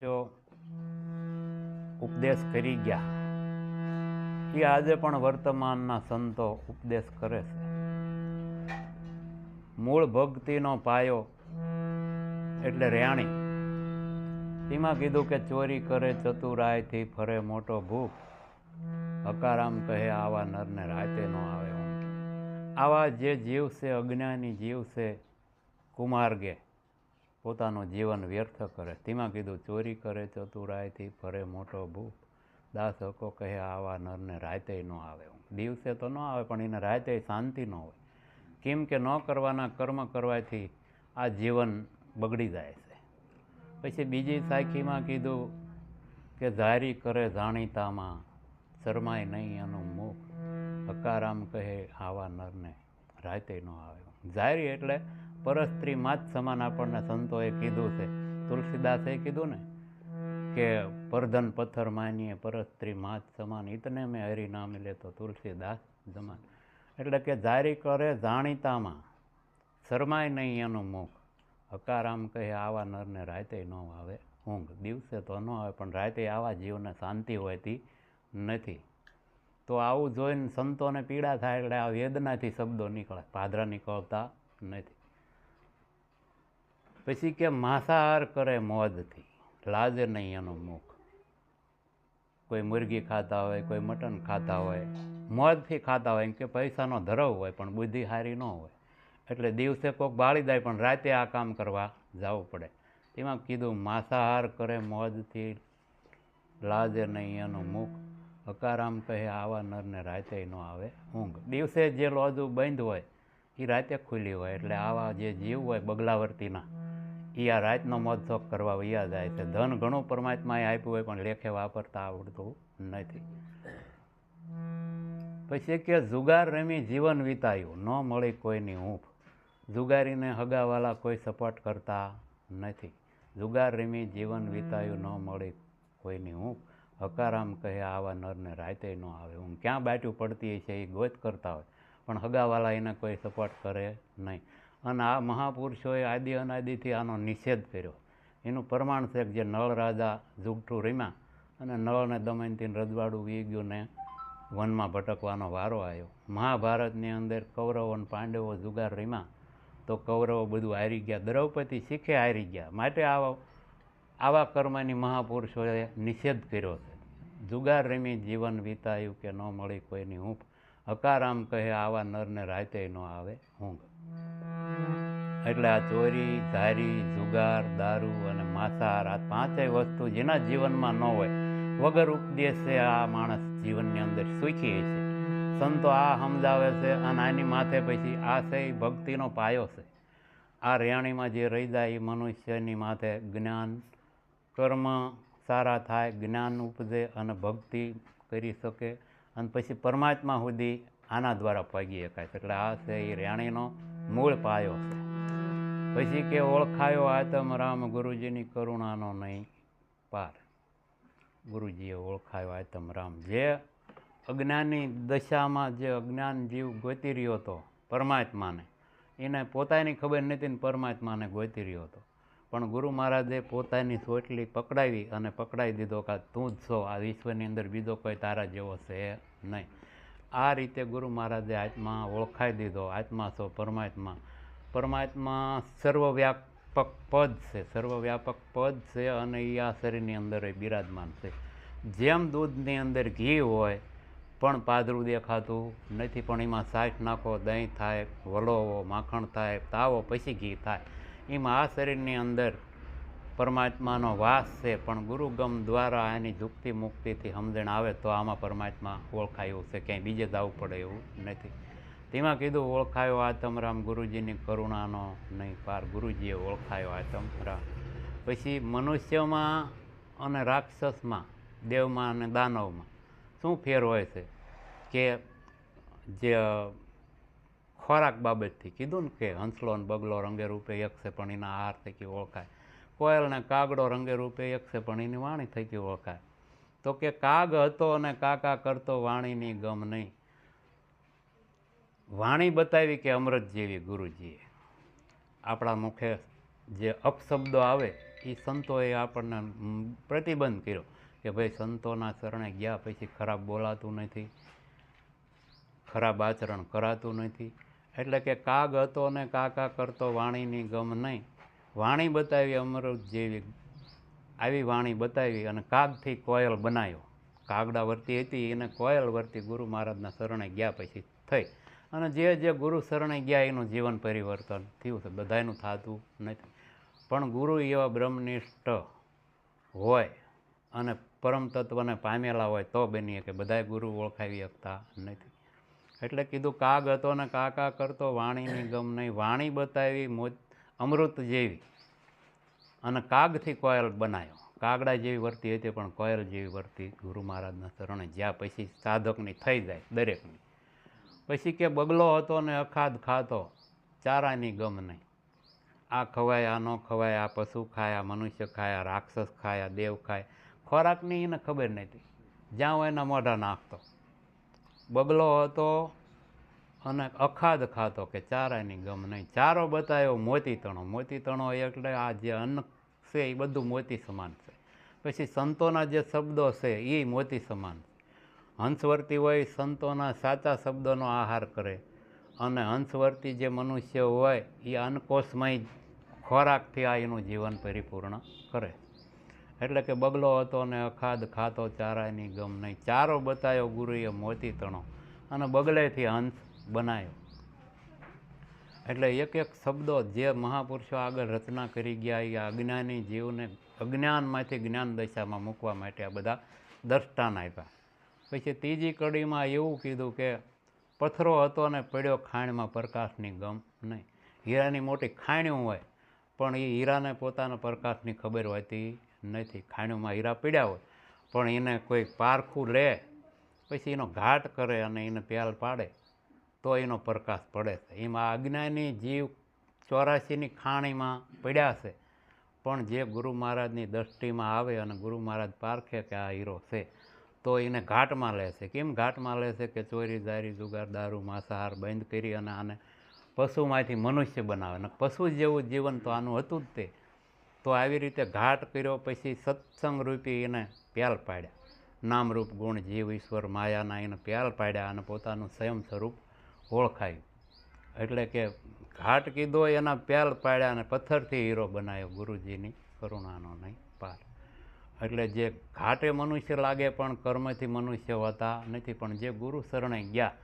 જો ઉપદેશ કરી ગયા એ આજે પણ વર્તમાનના સંતો ઉપદેશ કરે છે. મૂળ ભક્તિનો પાયો એટલે રેણી. તેમાં કીધું કે ચોરી કરે ચતુરાયથી ફરે મોટો ભૂખ, હકારામ કહે આવા નરને રાતે ન આવે. આવા જે જીવ છે, અજ્ઞાની જીવ છે, કુમાર્ગે પોતાનું જીવન વ્યર્થ કરે. તેમાં કીધું ચોરી કરે ચતુરાયથી ફરે મોટો ભૂખ, દાસ હકો કહે આવા નરને રાતે ન આવે. દિવસે તો ન આવે પણ એને રાતે શાંતિ ન હોય. કેમ કે ન કરવાના કર્મ કરવાથી આ જીવન બગડી જાય છે. પછી બીજી સાખીમાં કીધું કે ઝારી કરે જાણીતામાં, શરમાય નહીં એનું મુખ, હકારામ કહે આવા નરને રાતે ન આવે. ઝારી એટલે પરસ્ત્રી માં જ સમાન આપણને સંતોએ કીધું છે. તુલસીદાસે કીધું ને કે પરધન પથ્થર માનીએ પરસ્ત્રી માં જ સમાન, ઇતને મેં હરી ના મિલે તો તુલસીદાસ જમાન. એટલે કે જારી કરે જાણીતામાં, શરમાય નહીં એનું મુખ, હકારામ કહે આવા નરને રાતે ન આવે ઊંઘ. દિવસે તો ન આવે પણ રાતે આવા જીવને શાંતિ હોતી નથી. તો આવું જોઈને સંતોને પીડા થાય એટલે આ વેદનાથી શબ્દો નીકળે, ભાદરા નીકળતા નથી. પછી કે માંસાહાર કરે મોજથી, લાજે નહીં એનું મુખ. કોઈ મુરગી ખાતા હોય, કોઈ મટન ખાતા હોય, મોજથી ખાતા હોય, કે પૈસાનો ધરવ હોય પણ બુદ્ધિ સારી ન હોય. એટલે દિવસે કોઈક બાળી જાય પણ રાતે આ કામ કરવા જવું પડે. તેમાં કીધું માંસાહાર કરે મોજથી, લાજે નહીં એનું મુખ, હકારામ કહે આવા નરને રાતે ન આવે ઊંઘ. દિવસે જે લોજું બંધ હોય એ રાતે ખુલ્લી હોય. એટલે આવા જે જીવ હોય બગલાવર્તીના, એ આ રાતનો મોજ શોખ કરવા વયા જાય છે. ધન ઘણું પરમાત્માએ આપ્યું હોય પણ લેખે વાપરતા આવડતું નથી. પછી કે જુગાર રમી જીવન વિતાયું, ન મળી કોઈની ઊંઘ. જુગારીને હગાવાલા કોઈ સપોર્ટ કરતા નથી. જુગાર રમી જીવન વિતાયું, ન મળી કોઈની ઊંઘ, હકારામ કહે આવા નરને રાતે ન આવે ઊંઘ. ક્યાં બાટ્યું પડતી છે એ ગોત કરતા હોય પણ હગાવાલા એને કોઈ સપોર્ટ કરે નહીં. અને આ મહાપુરુષોએ આદિ અનાદિથી આનો નિષેધ કર્યો. એનું પ્રમાણ છે કે જે નળ રાજા જુગઠું રમ્યા અને નળને દમયંતીને રજવાડું વી ગયું ને વનમાં ભટકવાનો વારો આવ્યો. મહાભારતની અંદર કૌરવો અને પાંડવો જુગાર રમ્યા તો કૌરવો બધું હારી ગયા, દ્રૌપદી શીખે હારી ગયા. માટે આવા કર્મની મહાપુરુષોએ નિષેધ કર્યો છે. જુગાર રમી જીવન વિતાયું કે ન મળી કોઈની ઊંઘ, હકારામ કહે આવા નરને રાતે ન આવે ઊંઘ. એટલે આ ચોરી, ઝારી, જુગાર, દારૂ અને માંસાહાર, આ પાંચેય વસ્તુ જેના જીવનમાં ન હોય, વગર ઉપદેશે આ માણસ જીવનની અંદર સુખી છે. સંતો આ સમજાવે છે. અને આની માથે પછી આ છે એ ભક્તિનો પાયો છે. આ રેણીમાં જે રહી જાય એ મનુષ્યની માથે જ્ઞાન, કર્મ સારા થાય, જ્ઞાન ઉપજે અને ભક્તિ કરી શકે અને પછી પરમાત્મા સુધી આના દ્વારા પગી શકાય. એટલે આ છે એ રેણીનો મૂળ પાયો છે. પછી કે ઓળખાયો આતમ રામ, ગુરુજીની કરુણાનો નહીં પાર. ગુરુજીએ ઓળખાયો આતમ રામ. જે અજ્ઞાની દશામાં જે અજ્ઞાન જીવ ગોતી રહ્યો હતો પરમાત્માને, એને પોતાની ખબર નથી ને પરમાત્માને ગોતી રહ્યો હતો. પણ ગુરુ મહારાજે પોતાની ચોટલી પકડાવી અને પકડાવી દીધો કે તું જ છો, આ વિશ્વની અંદર બીજો કોઈ તારા જેવો છે નહીં. આ રીતે ગુરુ મહારાજે આત્મા ઓળખાઈ દીધો. આત્મા છો પરમાત્મા. પરમાત્મા સર્વવ્યાપક પદ છે, સર્વવ્યાપક પદ છે અને એ આ શરીરની અંદર બિરાજમાન છે. જેમ દૂધની અંદર ઘી હોય પણ પાદરું દેખાતું નથી, પણ એમાં સાઠ નાખો, દહીં થાય, વલોવો, માખણ થાય, તાવો, પછી ઘી થાય. એમાં આ શરીરની અંદર પરમાત્માનો વાસ છે. પણ ગુરુગમ દ્વારા એની યુક્તિ મુક્તિથી સમજણ આવે તો આમાં પરમાત્મા ઓળખાયું છે. ક્યાંય બીજે જવું પડે એવું નથી. તેમાં કીધું ઓળખાયો આતમરામ, ગુરુજીની કરુણાનો નહીં પાર. ગુરુજીએ ઓળખાયો આતમરામ. પછી મનુષ્યમાં અને રાક્ષસમાં, દેવમાં અને દાનવમાં શું ફેર હોય છે કે જે ખોરાક બાબતથી કીધું ને કે હંસલો ને બગલો રંગે રૂપે એક છે પણ એના આહાર થકી ઓળખાય. કોયલ ને કાગડો રંગે રૂપે એક છે પણ એની વાણી થકી ઓળખાય. તો કે કાગ હતો અને કાકા કરતો, વાણીની ગમ નહીં. વાણી બતાવી કે અમૃત જેવી ગુરુજીએ. આપણા મુખે જે અપશબ્દો આવે એ સંતોએ આપણને પ્રતિબંધ કર્યો કે ભાઈ સંતોના શરણે ગયા પછી ખરાબ બોલાતું નથી, ખરાબ આચરણ કરાતું નથી. એટલે કે કાગ હતો ને કાકા કરતો વાણીની ગમ નહીં, વાણી બતાવી અમૃત જેવી, આવી વાણી બતાવી અને કાગથી કોયલ બનાવ્યો. કાગડા વર્તી હતી એને કોયલ વર્તી ગુરુ મહારાજના શરણે ગયા પછી થઈ. અને જે ગુરુ શરણે ગયા એનું જીવન પરિવર્તન થયું છે. બધાયનું થતું નથી, પણ ગુરુ એવા બ્રહ્મનિષ્ઠ હોય અને પરમ તત્વને પામેલા હોય તો બનીએ કે બધાય ગુરુ ઓળખાવી શકતા નથી. એટલે કીધું કાગ હતો ને કાકા કરતો વાણીની ગમ નહીં, વાણી બતાવી અમૃત જેવી અને કાગથી કોયલ બનાવ્યો. કાગડા જેવી વર્તી હતી પણ કોયલ જેવી વર્તી ગુરુ મહારાજના શરણે જ્યાં પછી સાધકની થઈ જાય દરેકની. પછી કે બગલો હતો ને અખાદ ખાતો, ચારાની ગમ નહીં. આ ખવાય, આ ન ખવાય, આ પશુ ખાય, આ મનુષ્ય ખાય, આ રાક્ષસ ખાય, આ દેવ ખાય, ખોરાકની એને ખબર નથી, જ્યાં હોય એના મોઢા નાખતો. બગલો હતો અને અખાદ ખાતો કે ચારાની ગમ નહીં. ચારો બતાવ્યો મોતી તણો. મોતી તણો એટલે આ જે અન્ન છે એ બધું મોતી સમાન છે. પછી સંતોના જે શબ્દો છે એ મોતી સમાન છે. હંસવર્તી હોય સંતોના સાચા શબ્દોનો આહાર કરે અને હંસવર્તી જે મનુષ્ય હોય એ અન્નકોશમય ખોરાકથી આ એનું જીવન પરિપૂર્ણ કરે. એટલે કે બગલો હતો ને અખાદ ખાતો, ચારાની ગમ નહીં. ચારો બતાવ્યો ગુરુએ મોતી તણો અને બગલેથી હંસ બનાવ્યો. એટલે એક એક શબ્દો જે મહાપુરુષો આગળ રચના કરી ગયા એ અજ્ઞાની જીવને અજ્ઞાનમાંથી જ્ઞાન દશામાં મૂકવા માટે આ બધા દ્રષ્ટાન આપ્યા. પછી ત્રીજી કડીમાં એવું કીધું કે પથ્થરો હતો ને પડ્યો ખાણમાં, પ્રકાશની ગમ નહીં. હીરાની મોટી ખાણ્યું હોય પણ એ હીરાને પોતાના પ્રકાશની ખબર હોતી નથી. ખાણ્યુંમાં હીરા પડ્યા હોય પણ એને કોઈ પારખું લે પછી એનો ઘાટ કરે અને એને પ્યાલ પાડે તો એનો પ્રકાશ પડે છે. એમાં અજ્ઞાની જીવ 84ની ખાણીમાં પડ્યા છે, પણ જે ગુરુ મહારાજની દૃષ્ટિમાં આવે અને ગુરુ મહારાજ પારખે કે આ હીરો છે તો એને ઘાટમાં લે છે. કેમ ઘાટમાં લે છે કે ચોરી દારી જુગાર દારૂ માંસાહાર બંધ કરી અને આને પશુમાંથી મનુષ્ય બનાવે ને પશુ જેવું જીવન તો આનું હતું જ તે. તો આવી રીતે ઘાટ કર્યો પછી સત્સંગ રૂપી એને પ્યાલ પાડ્યા. નામરૂપ ગુણ જીવ ઈશ્વર માયાના એને પ્યાલ પાડ્યા અને પોતાનું સ્વયં સ્વરૂપ ઓળખાયું. એટલે કે ઘાટ કીધો એના પ્યાલ પાડ્યા અને પથ્થરથી હીરો બનાવ્યો. ગુરુજીની કરુણાનો નહીં પાર. એટલે જે ઘાટે મનુષ્ય લાગે પણ કર્મથી મનુષ્ય હોતા નથી, પણ જે ગુરુ શરણે ગયા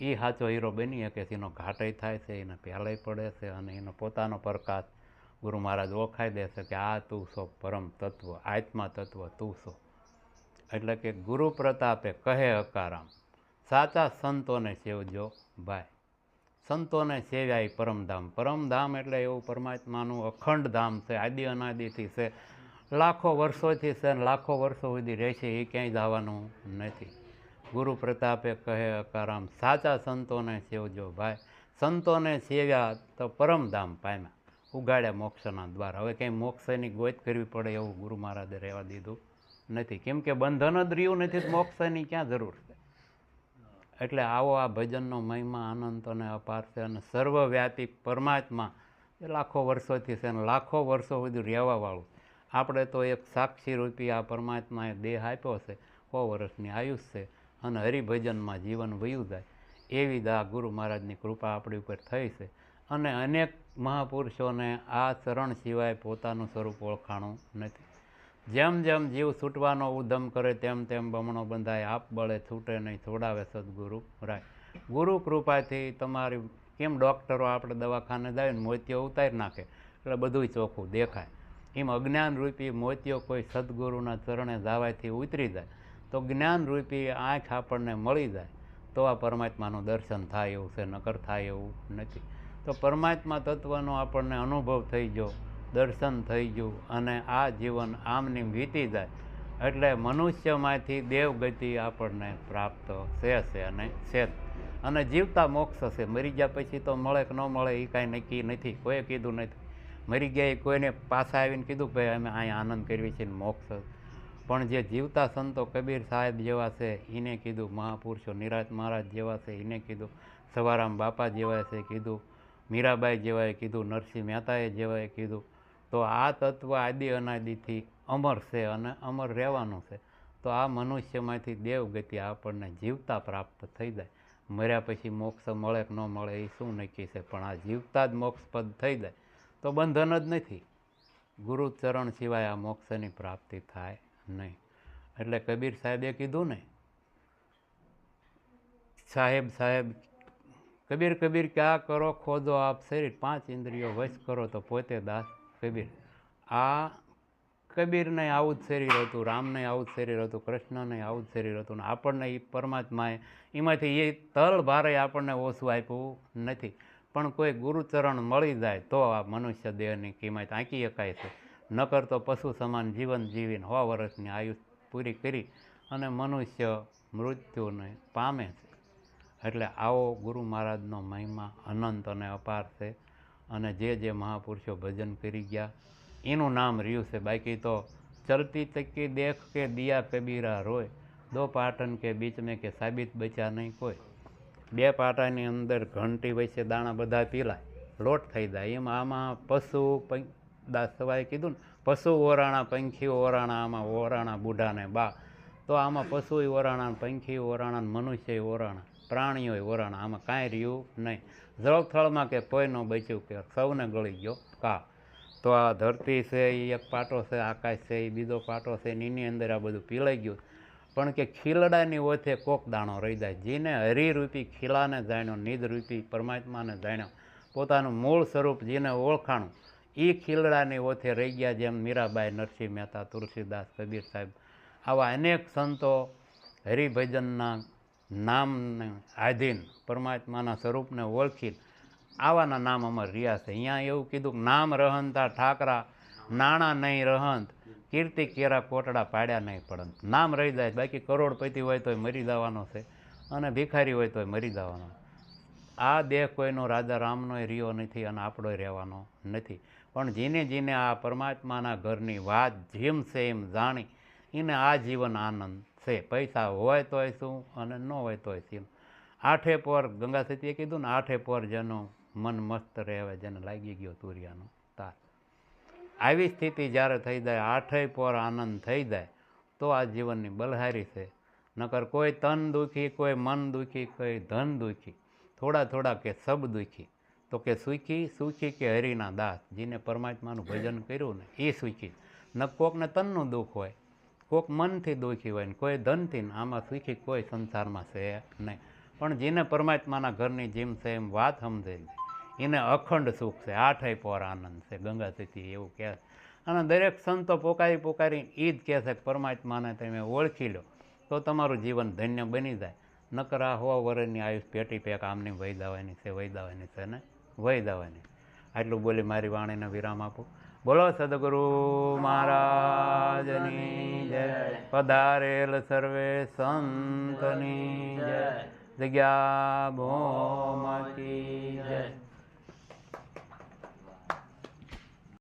એ સાચો હીરો બની શકે છે. એનો ઘાટે થાય છે, એને પ્યાલે પડે છે અને એનો પોતાનો પ્રકાશ ગુરુ મહારાજ ઓળખાઈ દેશે કે આ તું છો પરમ તત્વ, આત્મા તત્વ તું છો. એટલે કે ગુરુ પ્રતાપે કહે અકારામ, સાચા સંતોને સેવજો ભાઈ. સંતોને સેવ્યા એ પરમધામ. પરમધામ એટલે એવું પરમાત્માનું અખંડ ધામ છે, આદિ અનાદિથી છે, લાખો વર્ષોથી છે અને લાખો વર્ષો સુધી રહેશે, એ ક્યાંય જવાનું નથી. ગુરુ પ્રતાપે કહે અકારામ, સાચા સંતોને સેવજો ભાઈ. સંતોને સેવ્યા તો પરમધામ પામ્યા, ઉગાડ્યા મોક્ષના દ્વાર. હવે કંઈ મોક્ષની ગોત કરવી પડે એવું ગુરુ મહારાજે રહેવા દીધું નથી, કેમ કે બંધન જ રહ્યું નથી તો મોક્ષની ક્યાં જરૂર છે. એટલે આવો આ ભજનનો મહિમા અનંત અને અપાર છે અને સર્વવ્યાપી પરમાત્મા એ લાખો વર્ષોથી છે અને લાખો વર્ષો સુધી રહેવાવાળું. આપણે તો એક સાક્ષી રૂપી આ પરમાત્માએ દેહ આપ્યો છે, 100 વર્ષની આયુષ છે અને હરિભજનમાં જીવન વયું જાય એવી આ ગુરુ મહારાજની કૃપા આપણી ઉપર થઈ છે. અને અનેક મહાપુરુષોને આ ચરણ સિવાય પોતાનું સ્વરૂપ ઓળખાણું નથી. જેમ જેમ જીવ છૂટવાનો ઉદ્યમ કરે તેમ તેમ બમણો બંધાય, આપ બળે છૂટે નહીં, છોડાવે સદગુરુ રાય. ગુરુ કૃપાથી તમારી કેમ ડૉક્ટરો આપણે દવાખાને જાય ને મોતિયો ઉતારી નાખે એટલે બધું ચોખ્ખું દેખાય, એમ અજ્ઞાનરૂપી મોતિયો કોઈ સદગુરુના ચરણે જવાથી ઉતરી જાય તો જ્ઞાનરૂપી આંખ આપણને મળી જાય તો આ પરમાત્માનું દર્શન થાય એવું છે, નકર થાય એવું નથી. તો પરમાત્મા તત્વનો આપણને અનુભવ થઈ ગયો, દર્શન થઈ ગયું અને આ જીવન આમની વીતી જાય એટલે મનુષ્યમાંથી દેવગતિ આપણને પ્રાપ્ત છે અને છે અને જીવતા મોક્ષ છે. મરી ગયા પછી તો મળે કે ન મળે એ કાંઈ નક્કી નથી, કોઈએ કીધું નથી. મરી ગયા એ કોઈને પાછા આવીને કીધું ભાઈ અમે અહીંયા આનંદ કરવી છે ને મોક્ષ. પણ જે જીવતા સંતો કબીર સાહેબ જેવા છે એને કીધું, મહાપુરુષો નિરાત મહારાજ જેવા છે એને કીધું, સવારામ બાપા જેવાએ છે કીધું, મીરાબાઈ જેવાએ કીધું, નરસિંહ મહેતાએ જેવાએ કીધું, તો આ તત્વ આદિ અનાદિથી અમર છે અને અમર રહેવાનું છે. તો આ મનુષ્યમાંથી દેવગતિ આપણને જીવતા પ્રાપ્ત થઈ જાય. મર્યા પછી મોક્ષ મળે કે ન મળે એ શું નક્કી છે, પણ આ જીવતા જ મોક્ષપદ થઈ જાય તો બંધન જ નથી. ગુરુચરણ સિવાય આ મોક્ષની પ્રાપ્તિ થાય નહીં. એટલે કબીર સાહેબે કીધું ને, સાહેબ કબીર કબીર ક્યાં કરો ખોદો આપ શરીર, 5 ઇન્દ્રિયો વશ કરો તો પોતે દાસ કબીર. આ કબીરને આવું જ શરીર હતું, રામને આવું જ શરીર હતું, કૃષ્ણને આવું જ શરીર હતું. ને આપણને એ પરમાત્માએ એમાંથી એ તલ ભારે આપણને ઓછું આપ્યું નથી. પણ કોઈ ગુરુચરણ મળી જાય તો આ મનુષ્ય દેહની કિંમત આંકી શકાય છે. નકર તો પશુ સમાન જીવન જીવીને 100 વર્ષની આયુ પૂરી કરી અને મનુષ્ય મૃત્યુને પામે છે. એટલે આવો ગુરુ મહારાજનો મહિમા અનંત અને અપાર છે. અને જે મહાપુરુષો ભજન કરી ગયા એનું નામ રહ્યું છે. બાકી તો ચલતી તકી દેખ કે દિયા કબીરા રોય, 2 પાટન કે બીચ મેં કે સાબિત બચ્યા નહીં કોઈ. 2 પાટાની અંદર ઘંટી વચ્ચે દાણા બધા પીલાય, લોટ થઈ જાય. એમ આમાં પશુ દાસ સવાએ કીધું ને, પશુ ઓરાણા પંખી ઓરાણા, આમાં ઓરાણા બુઢાને બા. તો આમાં પશુ ઓરાણા, પંખી ઓરાણા, મનુષ્ય ઓરાણા, પ્રાણીઓ ઓરાણા, આમાં કાંઈ રહ્યું નહીં. જળથળમાં કે કોઈ ન બચ્યું કે સૌને ગળી ગયો કા. તો આ ધરતી છે એ એક પાટો છે, આકાશ છે એ બીજો પાટો છે, એની અંદર આ બધું પીલાઈ ગયું. પણ કે ખીલડાની ઓથે કોક દાણો રહી જાય. જેને હરિરૂપી ખીલાને જાણ્યો, નિજરૂપી પરમાત્માને જાણ્યો, પોતાનું મૂળ સ્વરૂપ જેને ઓળખાણું, એ ખીલડાની ઓથે રહી ગયા. જેમ મીરાબાઈ, નરસિંહ મહેતા, તુલસીદાસ, કબીર સાહેબ, આવા અનેક સંતો હરિભજનના નામને આધીન પરમાત્માના સ્વરૂપને ઓળખી આવાના નામ અમર રહ્યા છે. અહીંયા એવું કીધું કે નામ રહંતા ઠાકરા, નાણાં નહીં રહંત, કીર્તિ કેરા કોટડા પાડ્યા નહીં પડંત. નામ રહી જાય, બાકી કરોડપતિ હોય તોય મરી જવાનો છે અને ભિખારી હોય તોય મરી જવાનો. આ દેહ કોઈનો રાજા રામનોય રહ્યો નથી અને આપણોય રહેવાનો નથી. પણ જેને આ પરમાત્માના ઘરની વાત જેમ છે એમ જાણી એને આ જીવન આનંદ છે. પૈસા હોય તોય શું અને ન હોય તોય શું. 8 પોર ગંગા સતીએ કીધું ને, 8 પોર જેનો મન મસ્ત રહેવે, જેને લાગી ગયો તુરિયાનો તાર. આવી સ્થિતિ જ્યારે થઈ જાય, 8 પોર આનંદ થઈ જાય તો આ જીવનની બલહારી છે. નકર કોઈ તન દુઃખી, કોઈ મન દુઃખી, કોઈ ધન દુઃખી, થોડા કે સબ દુઃખી. તો કે સુખી કે હરિના દાસ. જેને પરમાત્માનું ભજન કર્યું ને એ સુખી. ન કોકને તનનું દુઃખ હોય, કોક મનથી દુઃખી હોય ને કોઈ ધનથી. ને આમાં સુખી કોઈ સંસારમાં છે નહીં. પણ જેને પરમાત્માના ઘરની જેમ છે એમ વાત સમજે એને અખંડ સુખ છે. 8 પોર આનંદ છે. ગંગા સતી એવું કહે. અને દરેક સંતો પોકારી એ જ કહે છે કે પરમાત્માને તમે ઓળખી લો તો તમારું જીવન ધન્ય બની જાય. નકર આ 100 વર્ષની આયુષ પેટી પેક આમની વહી દાવાની છે ને વહી દાવાની. આટલું બોલી મારી વાણીને વિરામ આપું. બોલો સદગુરુ મહારાજની જય. પધારેલ સર્વે સંતની જય. જગ્યા ભોમ કી જય.